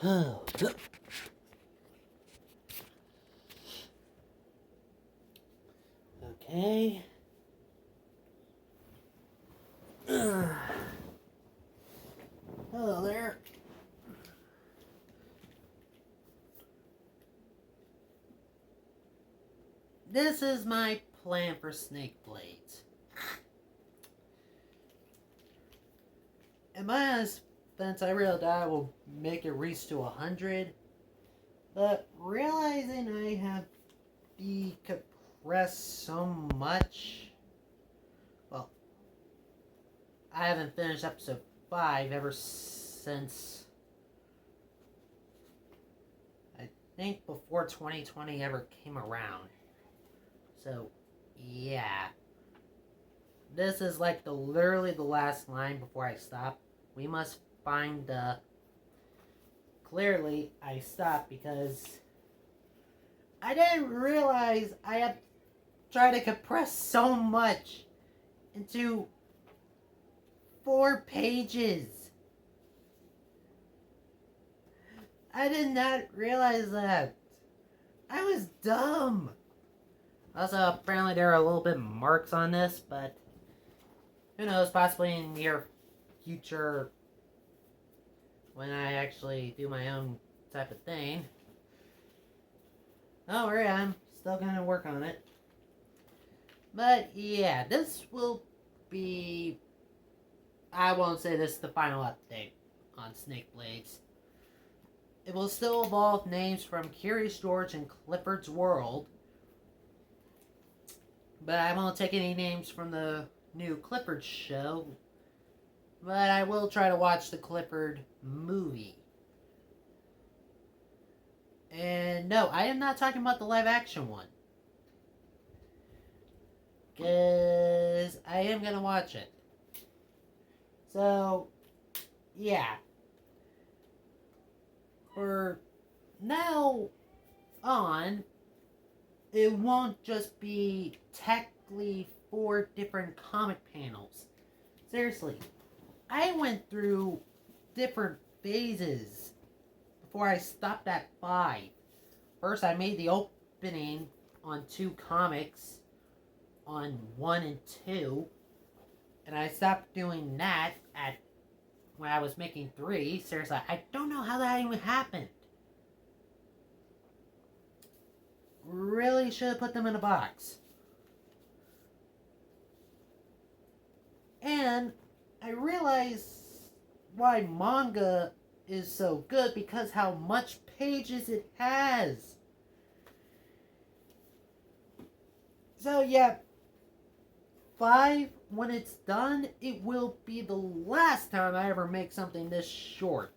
Okay. Hello there. This is my plan for Snake Blades. In my honest defense, I realized I will make it reach to 100, but realizing I have decompressed so much, well, I haven't finished episode 5 ever since I think before 2020 ever came around. So, yeah. This is like literally the last line before I stop. We must find the... Clearly, I stopped because I didn't realize I had tried to compress so much into 4 pages. I did not realize that. I was dumb. Also, apparently there are a little bit of marks on this, but who knows, possibly in near future when I actually do my own type of thing. Don't worry, I'm still gonna work on it. But yeah, this will be... I won't say this is the final update on Snake Blades. It will still involve names from Curious George and Clifford's World. But I won't take any names from the new Clifford show. But I will try to watch the Clifford movie. And no, I am not talking about the live action one. Because I am going to watch it. So, yeah. For now on, it won't just be technically 4 different comic panels. Seriously, I went through different phases before I stopped at 5. First, I made the opening on 2 comics, on 1 and 2, and I stopped doing that at when I was making 3. Seriously, I don't know how that even happened. Really should have put them in a box. And I realize why manga is so good because how much pages it has. So yeah, 5, when it's done, it will be the last time I ever make something this short.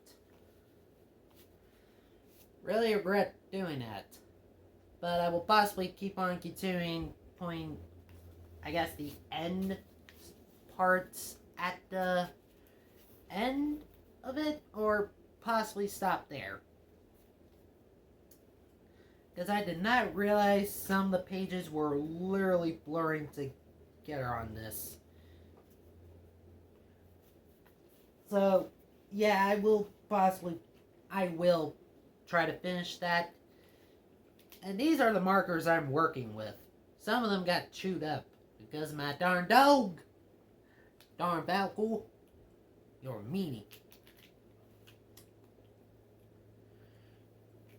Really regret doing that. But I will possibly keep on continuing putting, I guess, the end parts at the end of it, or possibly stop there. Because I did not realize some of the pages were literally blurring together on this. So, yeah, I will try to finish that. And these are the markers I'm working with. Some of them got chewed up because of my darn dog. Darn Balco. You're a meanie.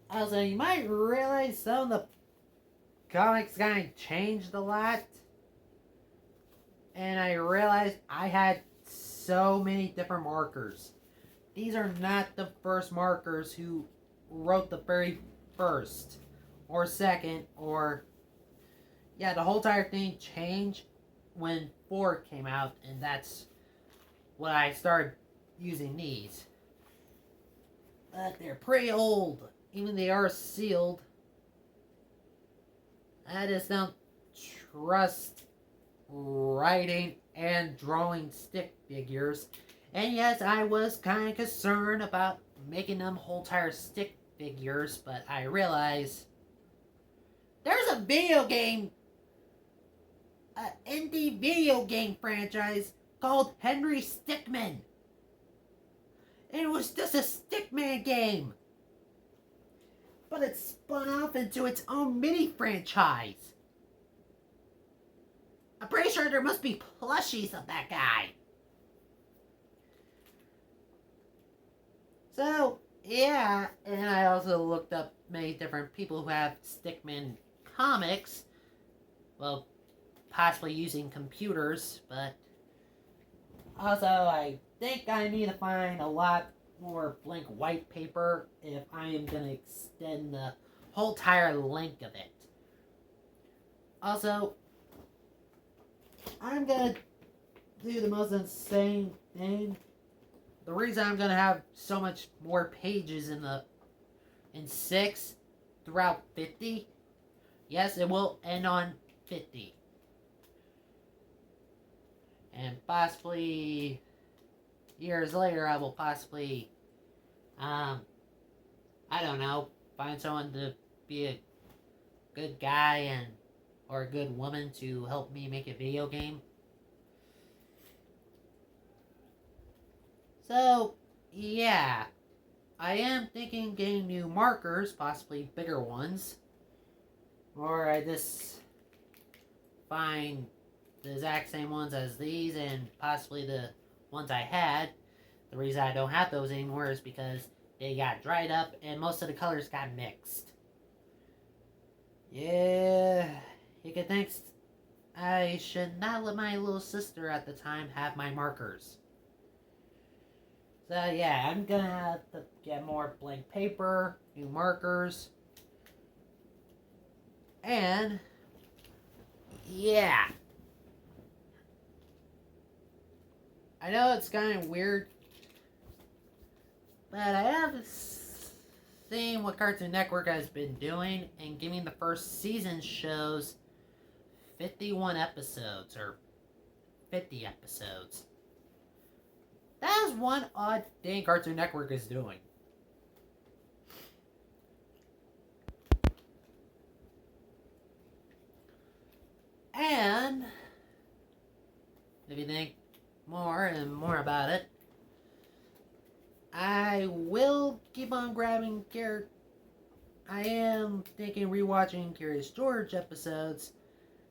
Also, you might realize some of the comics kind of changed a lot. And I realized I had so many different markers. These are not the first markers who wrote the very first or second, or yeah, the whole entire thing changed when 4 came out, and that's when I started using these. But they're pretty old, even they are sealed. I just don't trust writing and drawing stick figures. And yes, I was kind of concerned about making them whole entire stick figures, but I realized there's a video game, an indie video game franchise called Henry Stickmin. And it was just a Stickman game. but it spun off into its own mini franchise. I'm pretty sure there must be plushies of that guy. So, yeah, and I also looked up many different people who have Stickman comics. Well, possibly using computers, but also I think I need to find a lot more blank white paper if I am going to extend the whole entire length of it. Also, I'm going to do the most insane thing. The reason I'm going to have so much more pages in 6 throughout 50, yes, it will end on 50. And possibly years later, I will possibly, I don't know, find someone to be a good guy or a good woman to help me make a video game. So, yeah, I am thinking getting new markers, possibly bigger ones, or I just find the exact same ones as these and possibly the ones I had. The reason I don't have those anymore is because they got dried up and most of the colors got mixed. Yeah, you can think I should not let my little sister at the time have my markers. So yeah, I'm gonna have to get more blank paper, new markers, and yeah. I know it's kind of weird, but I have seen what Cartoon Network has been doing and giving the first season shows 51 episodes or 50 episodes. That is one odd thing Cartoon Network is doing. And if you think more and more about it, I will keep on grabbing characters. I am thinking rewatching Curious George episodes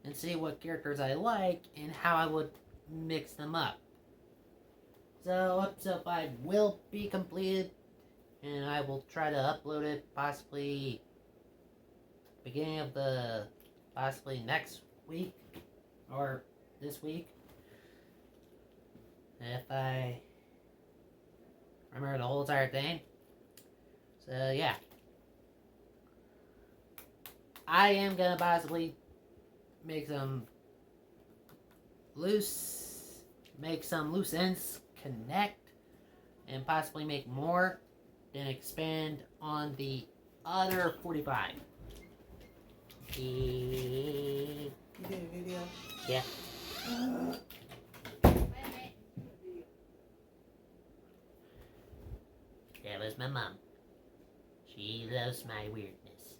and see what characters I like and how I would mix them up. So episode 5 will be completed and I will try to upload it possibly beginning of the possibly next week or this week. If I remember the whole entire thing. So yeah. I am gonna possibly make some loose ends connect and possibly make more, then expand on the other 45. You did a video? Yeah. That was my mom. She loves my weirdness.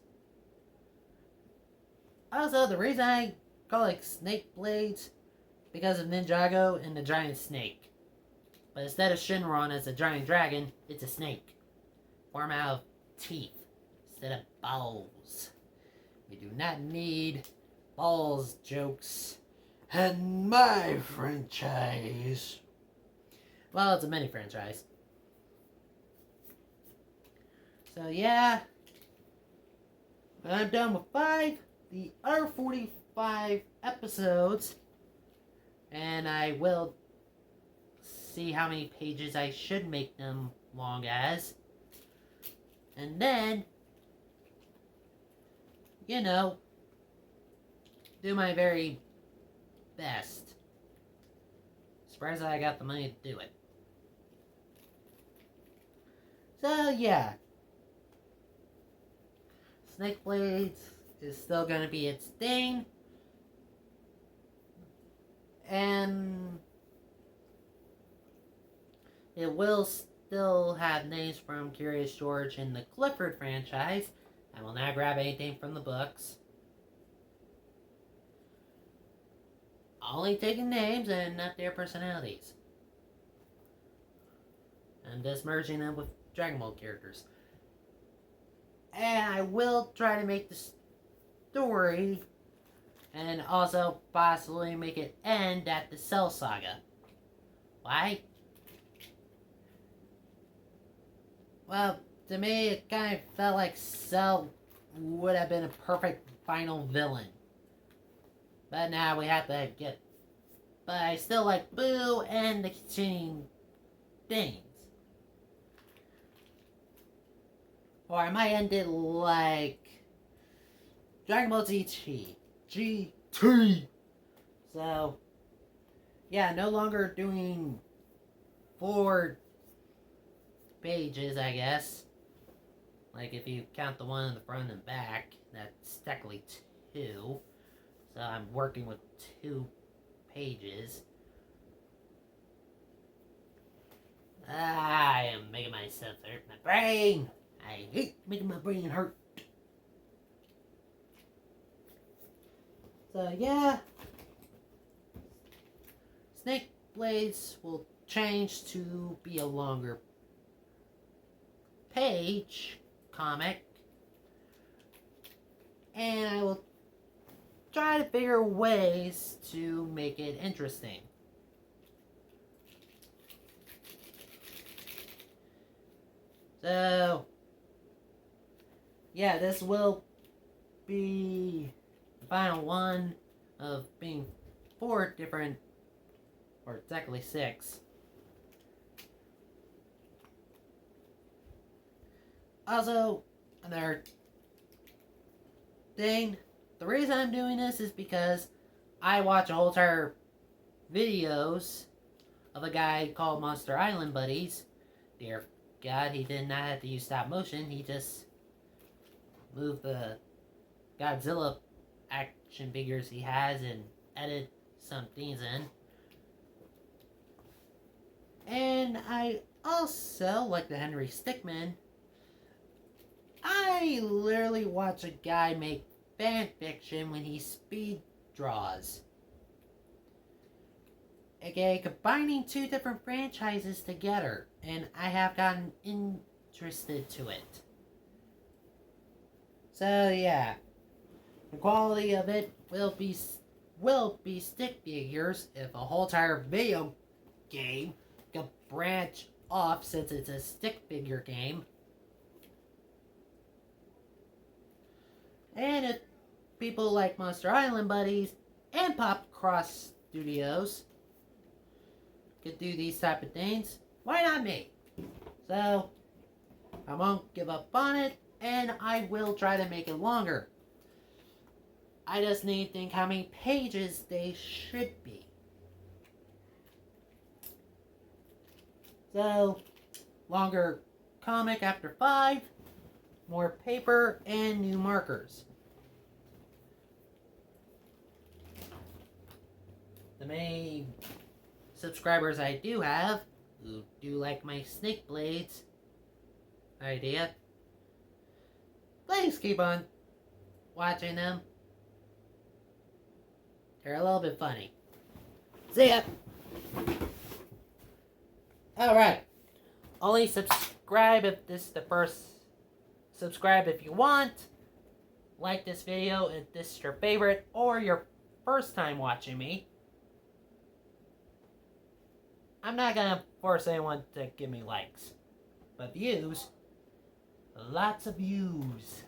Also, the reason I call it Snake Blades because of Ninjago and the giant snake. But instead of Shenron as a giant dragon, it's a snake. Formed out of teeth instead of balls. We do not need balls jokes in my franchise. Well, it's a mini franchise. So yeah, when I'm done with 5, the other 45 episodes, and I will see how many pages I should make them long as, and then, you know, do my very best. Surprised that I got the money to do it. So yeah, Snake Blades is still gonna be its thing. And it will still have names from Curious George and the Clifford franchise. I will not grab anything from the books. Only taking names and not their personalities. I'm just merging them with Dragon Ball characters. And I will try to make the story and also possibly make it end at the Cell Saga. Why? Well, to me, it kind of felt like Cell would have been a perfect final villain. But now we have to get... But I still like Boo and the continuing things. Or I might end it like Dragon Ball GT. GT! So, yeah, no longer doing 4 pages, I guess. Like, if you count the one in the front and back, that's technically 2. So I'm working with 2 pages. I am making myself hurt my brain. I hate making my brain hurt. So yeah, Snake Blades will change to be a longer page comic, and I will try to figure ways to make it interesting. So yeah, this will be the final one of being 4 different, or technically 6. Also, another thing, the reason I'm doing this is because I watch a whole entire videos of a guy called Monster Island Buddies. Dear God, he did not have to use stop motion, he just moved the Godzilla action figures he has and edit some things in. And I also, like the Henry Stickmin, I literally watch a guy make fan fiction when he speed draws. Okay, combining 2 different franchises together, and I have gotten interested to it. So yeah, the quality of it will be stick figures if a whole entire video game can branch off since it's a stick figure game. And if people like Monster Island Buddies and Pop Cross Studios could do these type of things, why not me? So I won't give up on it, and I will try to make it longer. I just need to think how many pages they should be. So, longer comic after 5, more paper, and new markers. The main subscribers I do have, who do like my Snake Blades idea, please keep on watching them. They're a little bit funny. See ya! Alright. Only subscribe if this is the first. Subscribe if you want. Like this video if this is your favorite or your first time watching me. I'm not gonna force anyone to give me likes. But views. Lots of views.